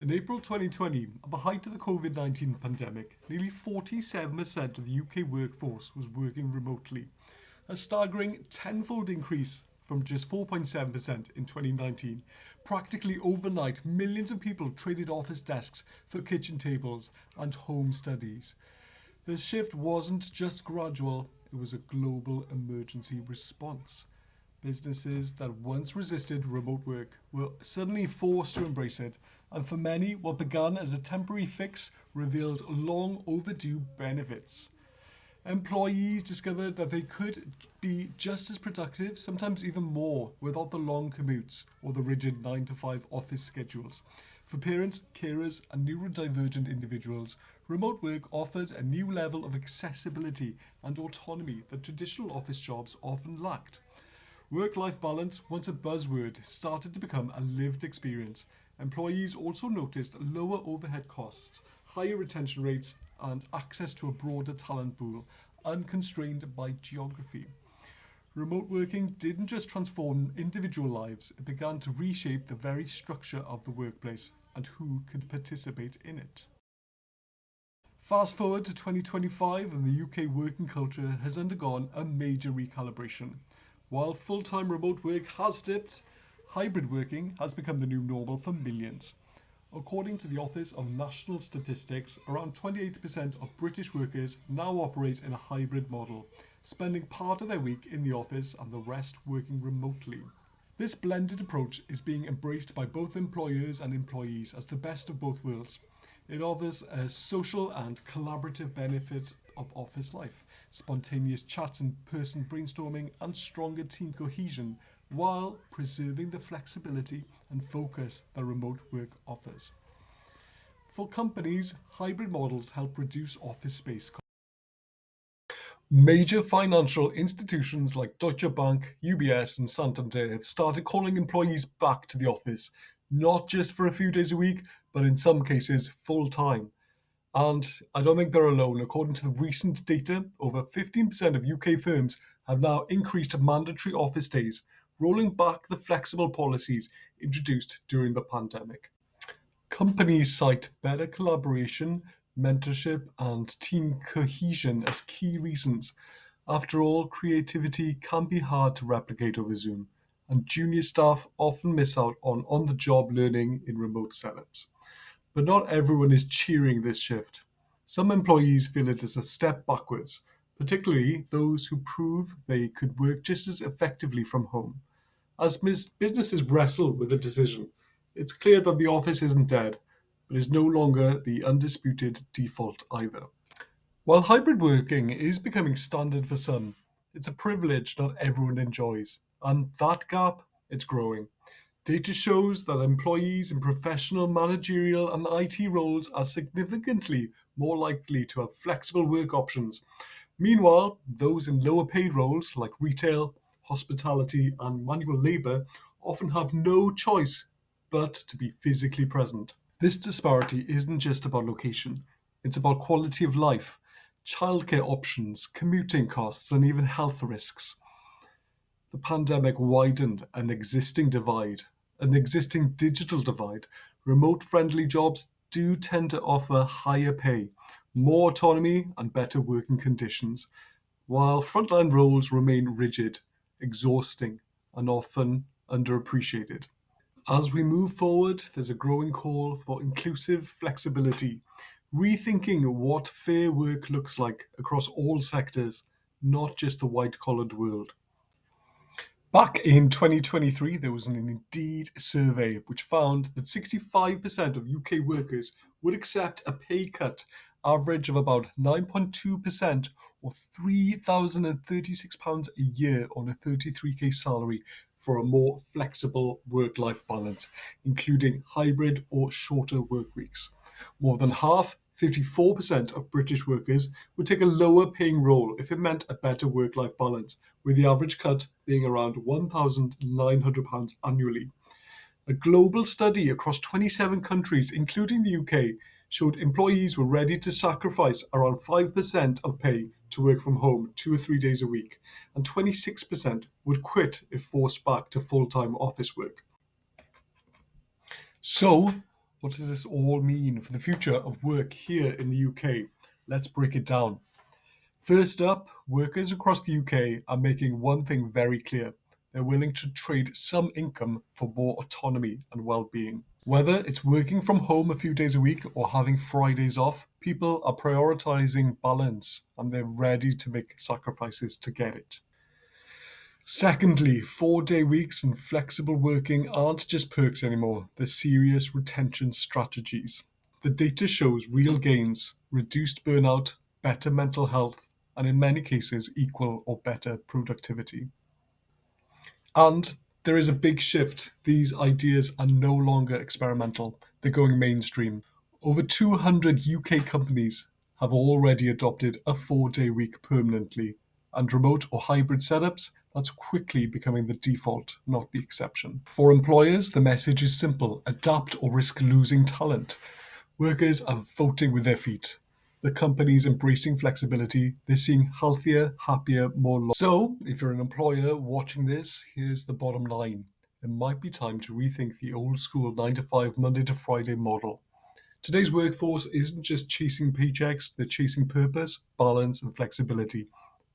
In April 2020, at the height of the COVID-19 pandemic, nearly 47% of the UK workforce was working remotely, a staggering tenfold increase from just 4.7% in 2019. Practically overnight, millions of people traded office desks for kitchen tables and home studies. The shift wasn't just gradual, it was a global emergency response. Businesses that once resisted remote work were suddenly forced to embrace it, and for many, what began as a temporary fix revealed long overdue benefits. Employees discovered that they could be just as productive, sometimes even more, without the long commutes or the rigid 9 to 5 office schedules. For parents, carers, and neurodivergent individuals, remote work offered a new level of accessibility and autonomy that traditional office jobs often lacked. Work life balance, once a buzzword, started to become a lived experience. Employees also noticed lower overhead costs, higher retention rates, and access to a broader talent pool, unconstrained by geography. Remote working didn't just transform individual lives, it began to reshape the very structure of the workplace and who could participate in it. Fast forward to 2025, and the UK working culture has undergone a major recalibration. While full time remote work has dipped, hybrid working has become the new normal for millions. According to the Office of National Statistics, around 28% of British workers now operate in a hybrid model, spending part of their week in the office and the rest working remotely. This blended approach is being embraced by both employers and employees as the best of both worlds. It offers a social and collaborative benefit of office life, spontaneous chats and person brainstorming, and stronger team cohesion, while preserving the flexibility and focus that remote work offers. For companies, hybrid models help reduce office space costs. Major financial institutions like Deutsche Bank, UBS, and Santander have started calling employees back to the office, not just for a few days a week, but in some cases full time. And I don't think they're alone. According to the recent data, over 15% of UK firms have now increased mandatory office days, rolling back the flexible policies introduced during the pandemic. Companies cite better collaboration, mentorship, and team cohesion as key reasons. After all, creativity can be hard to replicate over Zoom, and junior staff often miss out on the job learning in remote setups. But not everyone is cheering this shift. Some employees feel it is a step backwards, particularly those who prove they could work just as effectively from home. As businesses wrestle with the decision, it's clear that the office isn't dead, but is no longer the undisputed default either. While hybrid working is becoming standard for some, it's a privilege not everyone enjoys, and that gap, it's growing. Data shows that employees in professional, managerial, and IT roles are significantly more likely to have flexible work options. Meanwhile, those in lower paid roles like retail, hospitality, and manual labor often have no choice but to be physically present. This disparity isn't just about location, it's about quality of life, childcare options, commuting costs, and even health risks. The pandemic widened an existing digital divide. Remote friendly jobs do tend to offer higher pay, more autonomy, and better working conditions, while frontline roles remain rigid, exhausting, and often underappreciated. As we move forward, there's a growing call for inclusive flexibility, rethinking what fair work looks like across all sectors, not just the white collared world. Back in 2023, there was an Indeed survey which found that 65% of UK workers would accept a pay cut, average of about 9.2% or £3,036 a year on a 33k salary for a more flexible work life balance, including hybrid or shorter work weeks. More than half, 54% of British workers would take a lower paying role if it meant a better work life balance, with the average cut being around £1,900 annually. A global study across 27 countries, including the UK, showed employees were ready to sacrifice around 5% of pay to work from home 2 or 3 days a week, and 26% would quit if forced back to full time office work. So, What does this all mean for the future of work here in the UK? Let's break it down. First up, workers across the UK are making one thing very clear. They're willing to trade some income for more autonomy and well-being. Whether it's working from home a few days a week or having Fridays off, people are prioritizing balance and they're ready to make sacrifices to get it. Secondly, 4-day weeks and flexible working aren't just perks anymore, they're serious retention strategies. The data shows real gains, reduced burnout, better mental health, and in many cases, equal or better productivity. And there is a big shift. These ideas are no longer experimental, they're going mainstream. Over 200 UK companies have already adopted a 4-day week permanently, and remote or hybrid setups, that's quickly becoming the default, not the exception. For employers, the message is simple: adapt or risk losing talent. Workers are voting with their feet. The companies embracing flexibility, they're seeing healthier, happier, more So, if you're an employer watching this, here's the bottom line. It might be time to rethink the old school 9 to 5 Monday to Friday model. Today's workforce isn't just chasing paychecks, they're chasing purpose, balance, and flexibility.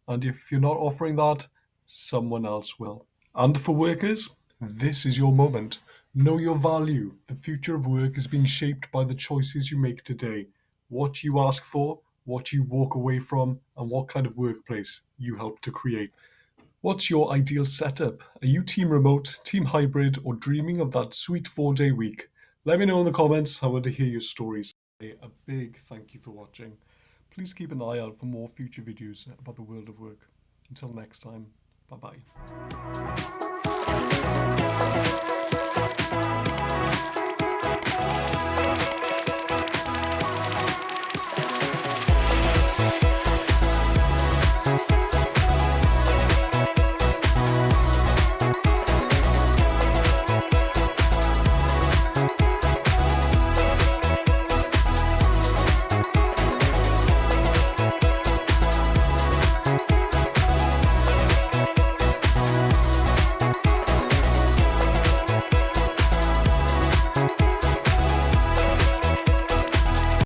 And if you're not offering that, someone else will. And for workers, this is your moment. Know your value. The future of work is being shaped by the choices you make today. What you ask for, what you walk away from, and what kind of workplace you help to create. What's your ideal setup? Are you team remote, team hybrid, or dreaming of that sweet 4-day week? Let me know in the comments. I want to hear your stories. A big thank you for watching. Please keep an eye out for more future videos about the world of work. Until next time, bye bye.